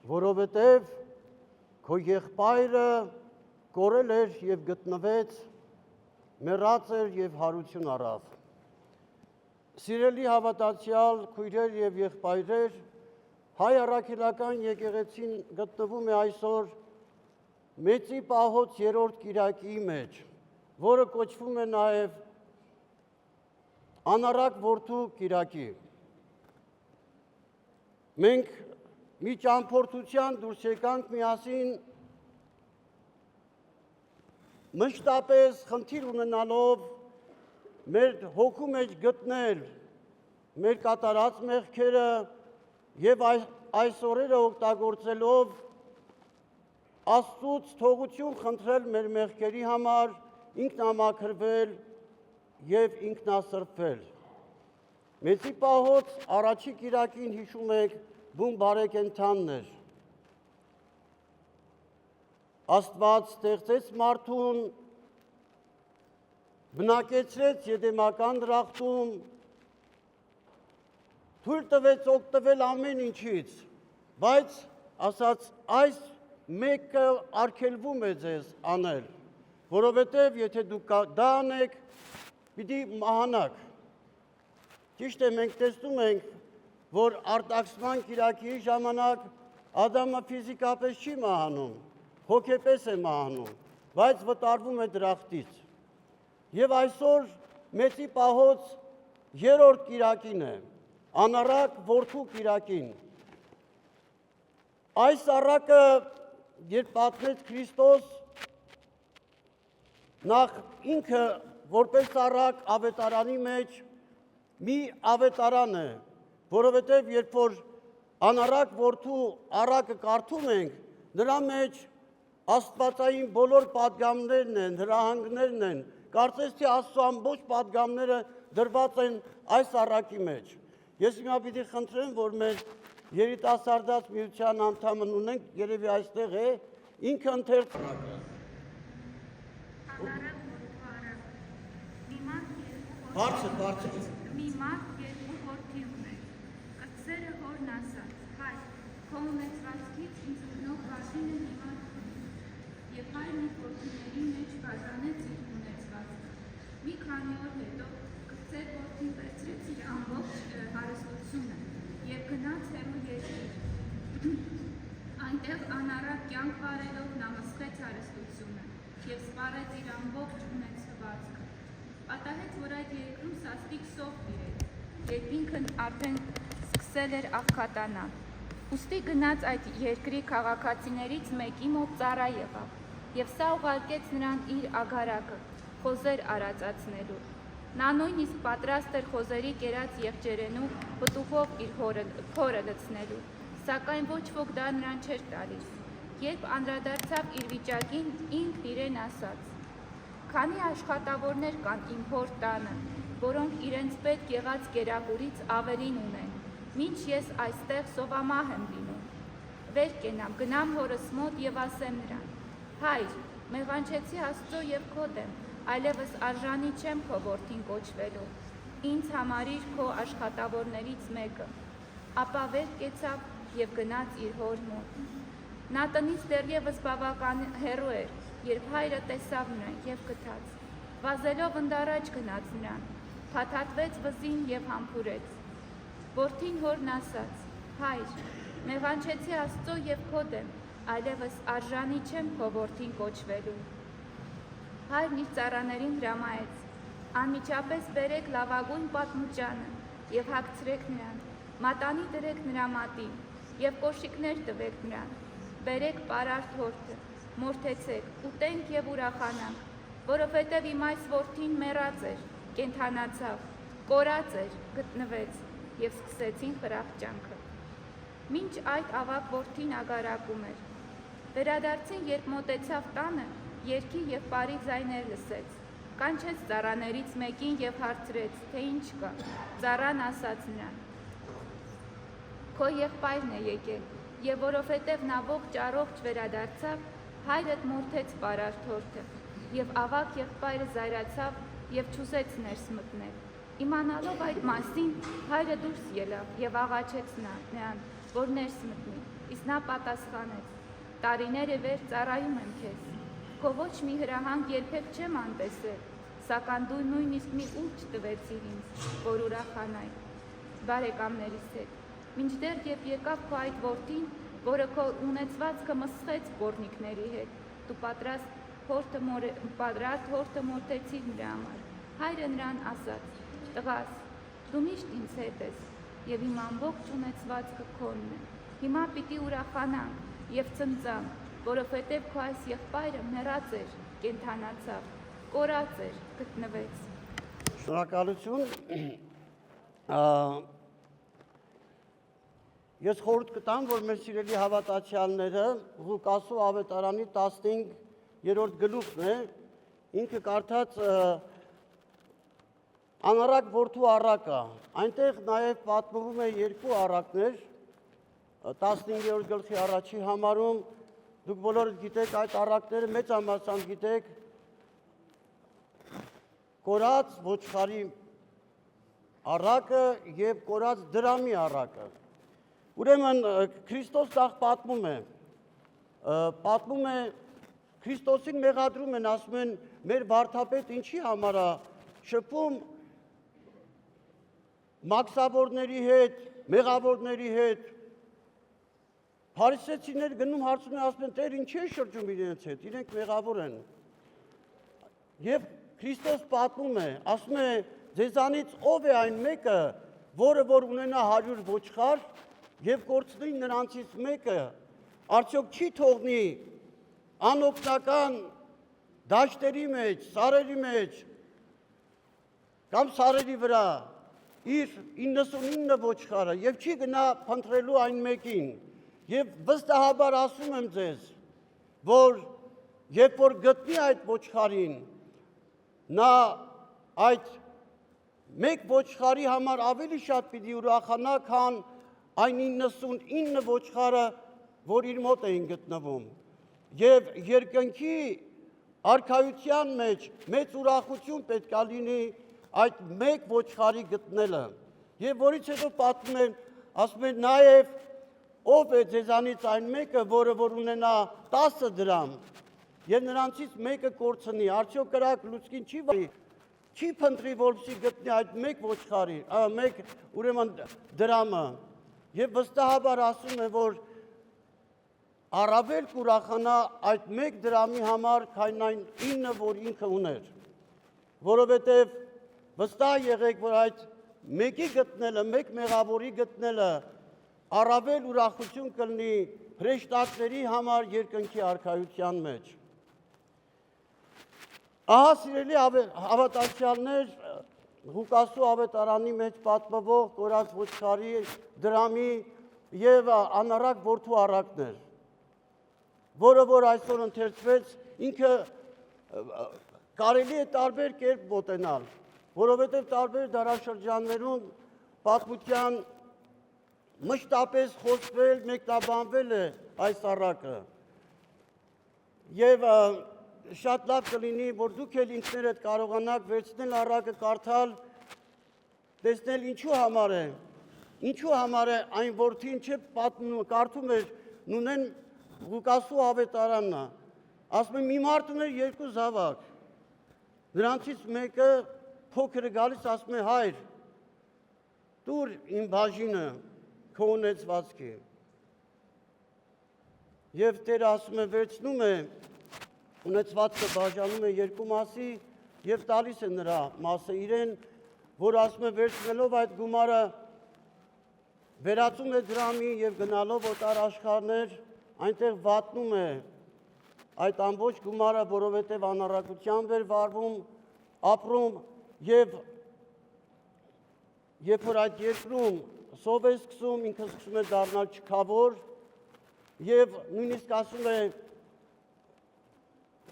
որովհետև քո եղբայրը կորել էր եւ գտնվեց, մեռած էր եւ հարություն առավ։ Սիրելի հավատացյալ քույրեր եւ եղբայրեր, հայ առաքելական եկեղեցին գտնվում է այսօր Մեծի Պահոց 3-րդ կիրակի մեջ, որը կոչվում է նաեւ Անառակ որդու կիրակի։ Մենք մի ճամփորդության դուրս եկանք միասին մշտապես խնդիր ունենալով մեր հոգու մեջ գտնել մեր կատարած մեղքերը եւ այս օրերը օգտագործելով Աստծուց թողություն խնդրել մեր մեղքերի համար, ինքնամաքրվել եւ ինքնասրբվել։ Մեծի Պահոց առաջի կիրակին հիշում եք բուն բարեկենդանն էր։ Աստված ստեղծեց մարդուն, բնակեցրեց Եդեմական դրախտում, թույլ տվեց օգտվել ամեն ինչից, բայց ասաց այս մեկը արգելվում է ձեզ անել, որովհետև եթե դուք դա անեք, պիտի մահանաք։ Ճիշտ է, մենք տեսնում ենք, որ արտաքսման կիրակի ժամանակ Ադամը ֆիզիկապես չի մահանում, հոգեպես է մահանում, բայց վտարվում է դրախտից։ Եվ այսօր Մեծի Պահոց 3-րդ կիրակին է, Անառակ որդու կիրակին։ Այս առակը, երբ պատմեց Քրիստոս, նախ ինքը որպես առակ ավետարանի մեջ մի ավետարան է, որովհետև երբ որ Անառակ որդու առակը կարդում ենք, նրա մեջ աստվածային բոլոր պատգամներն են, հրահանգներն են, կարծես թե Աստծո ամբողջ պատգամները դրված են այս առակի մեջ։ Ես հիմա պիտի խնդրեմ, որ մեր երիտասարդաց միության անդամն ունենք, երևի այստեղ է, ինքը ընթերց առակը։ Բարձր։ Մի մարդ երկու որդի ուներ, կծերը հորն ասաց, հայր, քո ունեցվածքից ինձ ունող բաժինը հիմա եւ հայրն իր որդիների մեջ կազանեց իր ունեցվածքը։ Մի քանի օր հետո կծեր որդին վերցրեց իր ամբողջ հարստությունը եւ գնաց հեռու երկիր։ Այնտեղ անառակ կյանք վարելով նա մսխեց հարստությունը եւ սպառեց իր ամբողջ ունեցվածքը։ Պատահեց, որ այդ երկրում սաստիկ սով տիրեց, երբ ինքն արդեն սկսել էր աղքատանալ։ Ուստի գնաց այդ երկրի քաղաքացիներից մեկի մոտ ծառա եղավ եւ սա ուղարկեց նրան իր ագարակը խոզեր արածացնելու։ Նա նույնիսկ պատրաստ էր խոզերի կերած եղջերենու պտուղով իր փորը լցնելու, սակայն ոչ ոք դա նրան չէր տալիս։ Երբ անդրադարձավ իր վիճակին, ինքն իրեն ասաց. «Քանի աշխատավորներ կան իմ հոր տանը, որոնք իրենց պետք եղած կերակուրից ավելին ունեն, մինչ ես այստեղ սովամահ եմ լինում։ Վեր կենամ, գնամ հորս մոտ եւ ասեմ նրան. հայր, մեղանչեցի Աստծո եւ քո դեմ, այլևս արժանի չեմ քո որդին կոչվելու, ինձ համարիր քո աշխատավորներից մեկը։ Ապա վեր կեցավ եւ գնաց իր հոր մոտ։ Նա տնից դեռևս բավական հեռու էր, երբ հայրը տեսավ նրան եւ գթաց։ Վազելով ընդառաջ գնաց նրան, փաթաթվեց վզին եւ համբուրեց։ Որդին հորն ասաց. հայր, մեղանչեցի Աստծո եւ քո դեմ, այլևս արժանի չեմ քո որդին կոչվելու։ Հայրն իր ծառաներին հրամայեց. անմիջապես բերեք լավագույն պատմուճանը եւ հագցրեք նրան, մատանի դրեք նրա մատին եւ կոշիկներ տվեք նրան, բերեք պարարտ հորթը, մորթեցեք, ուտենք եւ ուրախանանք, որովհետեւ իմ այս որդին մեռած էր, կենդանացավ, կորած էր, գտնվեց եւ սկսեցին խրախճանքը։ Մինչ այդ ավագ որդին ագարակում էր։ Վերադարձին, երբ մոտեցավ տանը, երգի եւ բարի ձայներ լսեց։ Կանչեց ծառաներից մեկին եւ հարցրեց, թե ինչ կա։ Ծառան ասաց նրան. քո եղբայրն է եկել, եւ որովհետեւ նա ողջ առողջ վերադարձավ, հայրդ մորթեց պարարտ հորթը, եւ ավագ եղբայրը զայրացավ եւ չուզեց ներս մտնել։ Իմանալով այդ մասին, հայրը դուրս ելավ եւ աղաչեց նրան, որ ներս մտնի։ Իսկ նա պատասխանեց. տարիներ է վեր ծառայում եմ քեզ։ Քո ոչ մի հրահանգ երբեք չեմ անտեսել, սակայն դու նույնիսկ մի ուր չտվեցիր ինձ, որ ուրախանայի բարեկամներիս հետ։ Մինչդեռ երբ եկավ քո այդ որդին, որը քո ունեցվածքը մսխեց կոռնիկների հետ, դու պատրաստ հորթը մորթեցիր նրա համար։ Հայրը նրան ասաց. տղաս, դու միշտ ինձ հետ ես, եւ իմ ամբողջ ունեցվածքը քոնն է։ Հիմա պիտի ուրախանանք եւ ծնծանք, որովհետեւ քո այս եղբայրը մեռած էր, կենդանացավ, կորած էր, գտնվեց։ Շնորհակալություն։ Ես խորհուրդ կտամ, որ մեր սիրելի հավատացյալները Ղուկասու ավետարանի 15-րդ գլուխն է, ինքը կարդաց անառակ որդու առակը, այնտեղ նաև պատմվում է երկու առակներ, 15-րդ գլխի առաջի համարում, դուք բոլորը գիտեք այդ առակները, մեծամասամբ գիտեք, կորած ոչխարի առակը և կորած դրամի առակը։ Ուրեմն Քրիստոս նախ պատմում է, Քրիստոսին մեղադրում են, ասում են, մեր վարդապետ ինչի համար է շփում մաքսավորների հետ, մեղավորների հետ, փարիսեցիներ գնում հարցում են, ասում են, Տեր ինչի է շրջում իրենց հետ, իրենք մեղավոր են։ Եվ Քրիստոս պատմում է, ասում է, ձեզանից ով է այն մեկը, որը որ ունենա 100 ոչխար և կորցնի նրանցից մեկը, արդյոք չի թողնի անօգնական դաշտերի մեջ, սարերի մեջ կամ սարերի վրա իր 99 ոչխարը և չի գնա փնտրելու այն մեկին և վստահաբար ասում եմ ձեզ, որ երբ որ գտնի այդ ոչխարին, նա այդ մեկ ոչխարի համար ավելի շատ պիտի ուրախանա, քան այն 99 ոչխարը, որ իր մոտ էին գտնվում։ Եվ երկնքի արքայության մեջ մեծ ուրախություն պետք է լինի այդ մեկ ոչխարի գտնելը։ Եվ որից հետո պատմում են, ասում են նաև ով է ձեզանից այն մեկը, որը որ ունենա 10 դրամ, և նրանցից մեկը կորցնի, արդյոք կրակ լուցկին չի փնտրի, որպեսզի գտնի այդ մեկ ոչխարի, մեկ ուրեմն դրամը, և վստահաբար ասում է, որ առավել կուրախանա այդ մեկ դրամի համար, քան այն 9, որ ինքը ուներ, որովհետև վստահ եղեք, որ այդ մեկի գտնելը, մեկ մեղավորի գտնելը առավել ուրախություն կլինի հրեշտակների համար երկնքի արքայության մեջ։ Ահա սիրելի հավատացյալներ, Ղուկասու ավետարանի մեջ պատմվող կորած ոչխարի, դրամի և անառակ որդու առակներ, որը որ այսօր ընթերցվեց, ինքը կարելի է տարբեր կերպ մոտենալ, որովհետև տարբեր դարաշրջաններում պատմության մշտապես խոսվել, մեկնաբանվել է այս առակը։ Եվ շատ լավ կլինի, որ դուք էլ ինքներդ կարողանաք վերցնել առակը, կարդալ, տեսնել ինչու համար է այն որդին չէ կարդում էր նույն Ղուկասու ավետարանն, ասում է մի մարդ ուներ 2 զավակ, նրանցից մեկը փոքրը գալիս, ասում է հայր, տուր իմ բաժինը քո ունեցվածքի, և Տերը ասում է վերցնում է ունեցվածքը բաժանում է 2 մասի և տալիս է նրա մասը իրեն, որ ասում է վերցնելով այդ գումարը վերածում է դրամի և գնալով օտար աշխարհներ, այնտեղ վատնում է այդ ամբողջ գումարը, որովհետև անառակությամբ էր վարվում, ապրում և երբ որ այդ երկրում սով է սկսում, ինքը սկսում է դառնալ չքավոր և նույնիսկ ասում է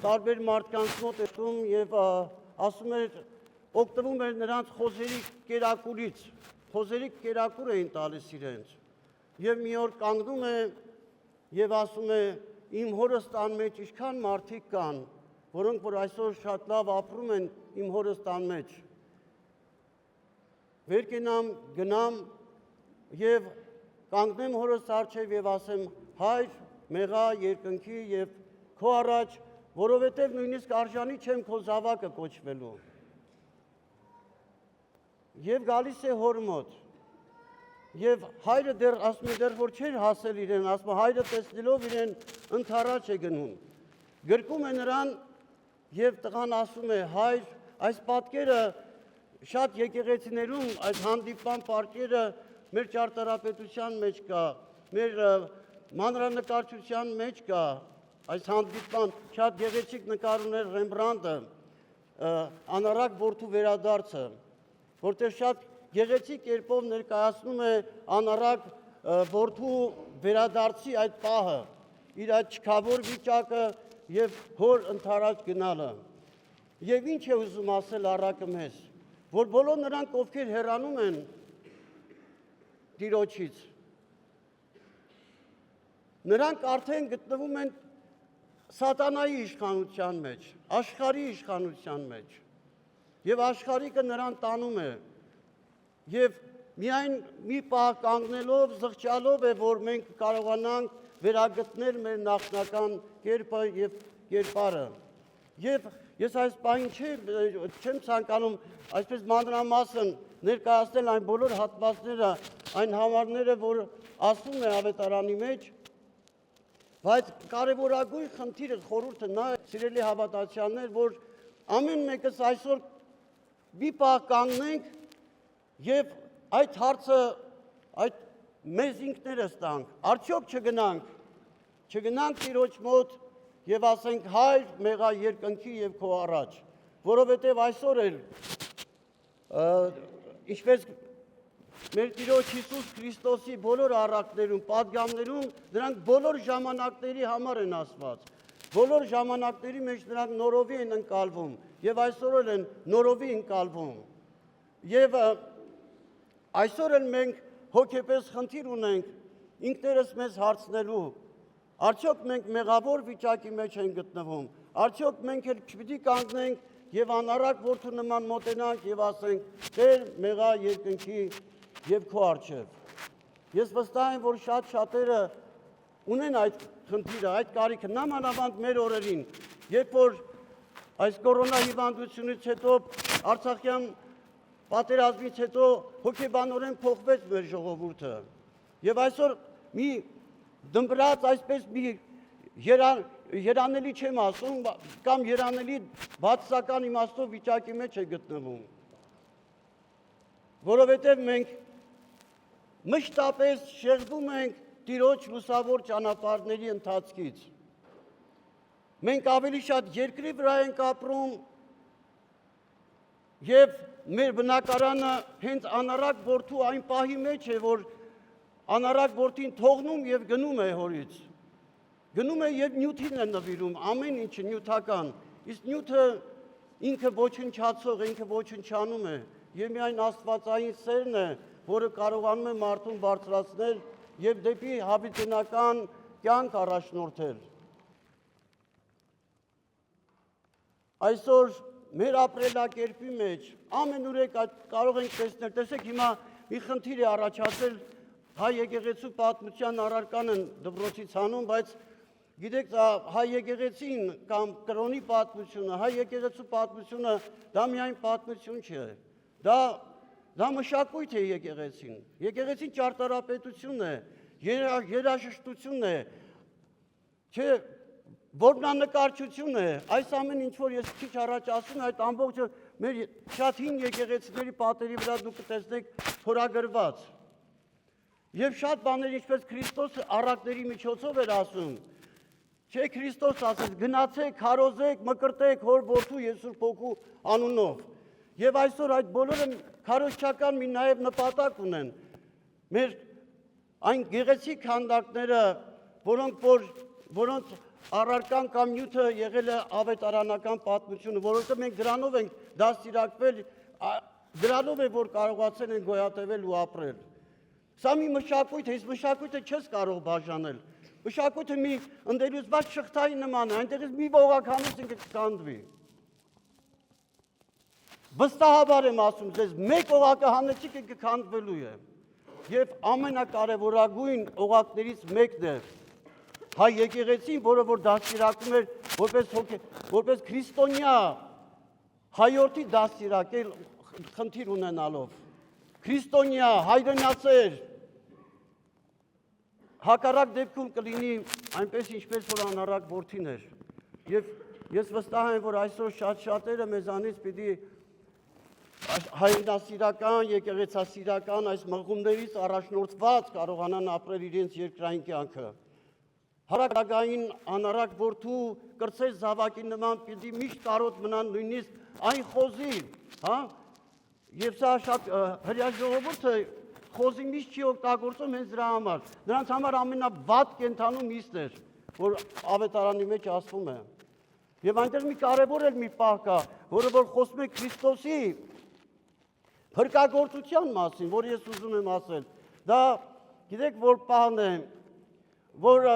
տարբեր մարդկանց մոտ էտում և ասում էր, օգտվում էր նրանց խոզերի կերակուրից, խոզերի կերակուր էին տալիս իրենց և մի օր կանգնում է և ասում է, իմ հորս տան մեջ ինչքան մարդիկ կան, որոնք որ այսօր շատ լավ ապրում են իմ հորս տան մեջ, վեր կենամ, գնամ և կանգնեմ հորս առջև և ասեմ, հայր, մեղա, երկնքի եւ քո առաջ, որովհետեւ նույնիսկ արժանի չեմ քո զավակը կոչվելու։ Եվ գալիս է հոր մոտ։ Եվ հայրը դեռ ասում է դեռ որ չէր հասել իրեն, ասում է հայրը տեսնելով իրեն ընդառաջ է գնում։ Գրկում է նրան եւ տղան ասում է հայր, այս պատկերը շատ եկեղեցիներում այս հանդիպման պատկերը մեր ճարտարապետության մեջ կա, մեր մանրանկարչության մեջ կա, այս հանդիպման շատ գեղեցիկ նկար ուներ Ռեմբրանդտը, անառակ որդու վերադարձը, որտեղ շատ գեղեցիկ կերպով ներկայացնում է անառակ որդու վերադարձի այդ պահը, իր այդ չքավոր վիճակը եւ հոր ընդառաջ գնալը։ Եվ ինչ է ուզում ասել առակը մեզ, որ բոլոր նրանք, ովքեր հեռանում են Տիրոջից, նրանք արդեն գտնվում են սատանայի իշխանության մեջ, աշխարհի իշխանության մեջ, եւ աշխարհիկը նրան տանում է, եւ միայն մի պահ կանգնելով, զղջալով է, որ մենք կարողանանք վերագտնել մեր նախնական կերպը եւ կերպարը։ Եվ ես այս պահին չեմ ցանկանում այսպես մանրամասն ներկայացնել այն բոլոր հատվածները, այն համարները, որ ասում է ավետարանի մեջ, բայց կարևորագույն խնդիրը խորհուրդը նա է, սիրելի հավատացյալներ, որ ամեն մեկս այսօր մի պահ կանգնենք եւ այդ հարցը այդ մեզ ինքներս տանք, արդյոք չգնանք Տիրոջ մոտ եւ ասենք հայր, մեղա երկնքի եւ քո առաջ, որովհետեւ այսօր էլ ինչպես մեր Տիրոջ Հիսուս Քրիստոսի բոլոր առակներում, պատգամներում նրանք բոլոր ժամանակների համար են ասված, բոլոր ժամանակների մեջ նրանք նորովի են ընկալվում եւ այսօր էլ են նորովի ընկալվում եւ այսօր էլ մենք հոգեպես խնդիր ունենք ինքներս մեզ հարցնելու, արդյոք մենք մեղավոր վիճակի մեջ ենք գտնվում, արդյոք մենք էլ չպիտի կանգնենք եւ անառակ որդու նման մոտենանք եւ ասենք Տեր մեղա երկնքի եւ քո առջև։ Ես վստահ եմ, որ շատերը ունեն այդ խնդիրը, այդ կարիքը, նամանավանդ մեր օրերին, երբ որ այս կորոնա հիվանդությունից հետո Արցախյան պատերազմից հետո հոգեբանորեն փոխվեց մեր ժողովուրդը։ Եվ այսօր մի դմբրած այսպես մի երանելի չեմ ասում, կամ երանելի բացասական իմաստով վիճակի մեջ է գտնվում։ Որովհետև մենք մշտապես շեղվում ենք Տիրոջ լուսավոր ճանապարհների ընթացքից։ Մենք ավելի շատ երկրի վրա ենք ապրում եւ մեր բնակարանը հենց անառակ որդու այն պահի մեջ է, որ անառակ որդին թողնում եւ գնում է հորից։ Գնում է եւ նյութին է նվիրում, ամեն ինչը նյութական, իսկ նյութը ինքը ոչնչացող, ինքը ոչնչանում է եւ միայն աստվածային սերն է, որը կարողանում է մարդուն բարձրացնել եւ դեպի հավիտենական կյանք առաջնորդել։ Այսօր մեր ապրելակերպի մեջ ամենուրեք կարող ենք տեսնել, տեսեք հիմա մի խնդիր է առաջացել հայ եկեղեցու պատմության առարկան են դպրոցից անում, բայց գիտեք հայ եկեղեցին կամ կրոնի պատմությունը, հայ եկեղեցու պատմությունը դա միայն պատմություն չէ, դա մշակույթ է եկեղեցին, եկեղեցին ճարտարապետություն է, երաժշտություն է, չէ, որմնանկարչություն է, այս ամեն ինչ որ ես քիչ առաջ ասում եմ, այդ ամբողջը մեր շատ հին եկեղեցիների պատերի վրա դուք կտեսնեք փորագրված։ Եվ շատ բաներ ինչպես Քրիստոսը առակների միջոցով էր ասում, չէ Քրիստոս ասեց գնացեք, քարոզեք, մկրտեք հոր որդու եւ Սուրբ Հոգու անունով։ Եվ այսօր այդ բոլորը քարոզչական մի նաեւ նպատակ ունեն։ Մեր այն գեղեցիկ քանդակները, որոնց առարկան կամ նյութը եղել է ավետարանական պատմությունը, որովհետև մենք դրանով ենք դաստիարակվել, դրանով է որ կարողացել են գոյատևել ու ապրել։ Սա մի մշակույթ է, իսկ մշակույթը չես կարող բաժանել։ Մշակույթը մի ընդելուծված շղթայի նման է, այնտեղից մի ողականից ինքը կքանդվի։ Վստահաբար եմ ասում ձեզ, մեկ օղակը հանեցիք կքանդվելու է։ Եվ ամենակարևորագույն օղակներից մեկն է, հայ եկեղեցին, որը որ դաստիարակում էր որպես քրիստոնյա հայորդի դաստիարակել խնդիր ունենալով։ Քրիստոնյա, հայրենասեր, հակառակ դեպքում կլինի այնպես, ինչպես որ անառակ որդին էր։ Եվ ես վստահ եմ, որ այսօր շատ-շատերը մեզանից պիտի հայրենասիրական, եկեղեցասիրական այս մղումներից առաջնորդված կարողանան ապրել իրենց երկրային կյանքը։ Հարակային անառակ որդու կրծես զավակի նման պիտի միշտ կարոտ մնան նույնիսկ այն խոզի, հա? Եվ սա շատ հրյա ժողովուրդը խոզի միշտ չի օգտագործում հենց դրա համար։ Նրանց համար ամենավատ կենդանու միսն էր, որ ավետարանի մեջ ասվում է։ Եվ այնտեղ մի կարևոր էլ մի պահ կա, որը որ խոսում է Քրիստոսի փրկagorցության մասին, որ ես ուզում եմ ասել։ Դա գիտեք որ պահն է, որ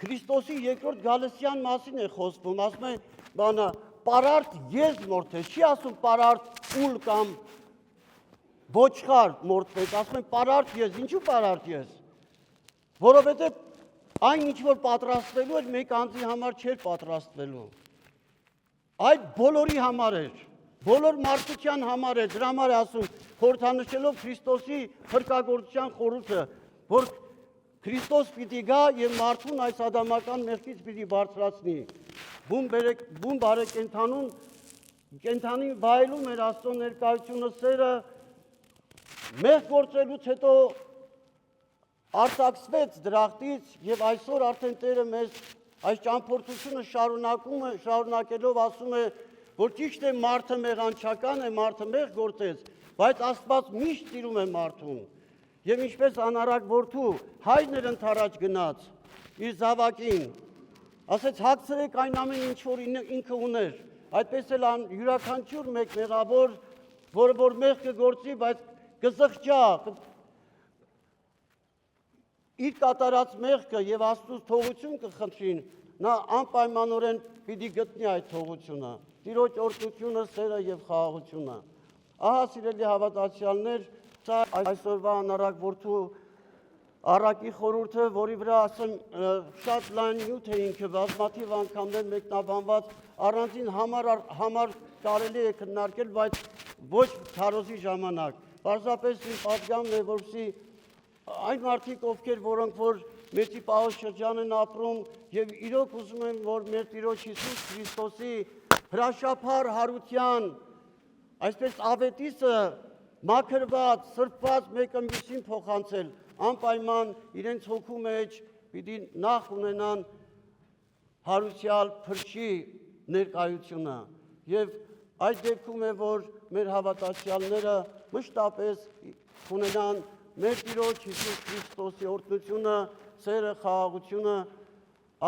Քրիստոսի երկրորդ գալստյան մասին է խոսվում, ասում է բանը պարարտ ես մորթես, չի ասում պարարտ ուլ կամ ոչխար մորթվեց, ասում են պարարտ ես, ինչու պարարտ ես, որովհետև այն ինչ որ պատրաստվելու էր մեկ անձի համար չէր պատրաստվելու, այդ բոլորի համար էր, բոլոր մարդկության համար էր, դրա համար ասում խորհրդանշելով Քրիստոսի փրկagorցության խորհուրդը, որ Քրիստոս պիտի գա եւ մարդուն այս ադամական մեղքից պիտի բարձրացնի։ Բուն բարեկենդանուն կենդանին վայելում էր Աստծո ներկայությունը սերը մեղք գործելուց հետո արտաքսվեց դրախտից եւ այսօր արդեն Տերը մեզ այս ճամփորդությունը շարունակելով ասում է, որ ճիշտ է մարդը մեղանչական է, մարդը մեղք գործեց, բայց Աստված միշտ սիրում է մարդուն։ Եվ ինչպես անառակ որդու հայրն էր ընդառաջ գնաց իր զավակին, ասեց հագցրեք այն ամեն ինչ որ ինքը ուներ, այդպես էլ յուրաքանչյուր մեկ մեղավոր, որը որ մեղք կգործի, բայց կզղջա իր կատարած մեղքը եւ Աստծուց թողություն կխնդրին, նա անպայմանորեն պիտի գտնի այդ թողությունը, Տիրոջ օրհնությունը, սերը եւ խաղաղությունը։ Ահա սիրելի հավատացյալներ, սա այսօրվա անառակ որդու առակի խորհուրդը, որի վրա ասեմ շատ լայն նյութ է ինքը բազմաթիվ անգամներ մեկնաբանված առանձին համար կարելի է քննարկել, բայց ոչ քարոզի ժամանակ։ Պարզապես իմ պատգամն է, որպեսզի այն մարդիկ, ովքեր որոնք որ մեծի պահոց շրջան են ապրում եւ իրոք ուզում են, որ մեր Տիրոջ Հիսուս Քրիստոսի հրաշափառ հարության, այսպես ավետիսը մաքրված, սրբված մեկը մյուսին փոխանցել, անպայման իրենց հոգու մեջ պիտի նախ ունենան հարուսյալ փրկչի ներկայությունը եւ այդ դեպքում է որ մեր հավատացյալները մշտապես ունենան մեր Տիրոջ Հիսուս Քրիստոսի օրհնությունը, սերը, խաղաղությունը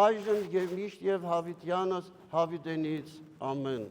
այժմ եւ միշտ եւ հավիտյանս հավիտենից ամեն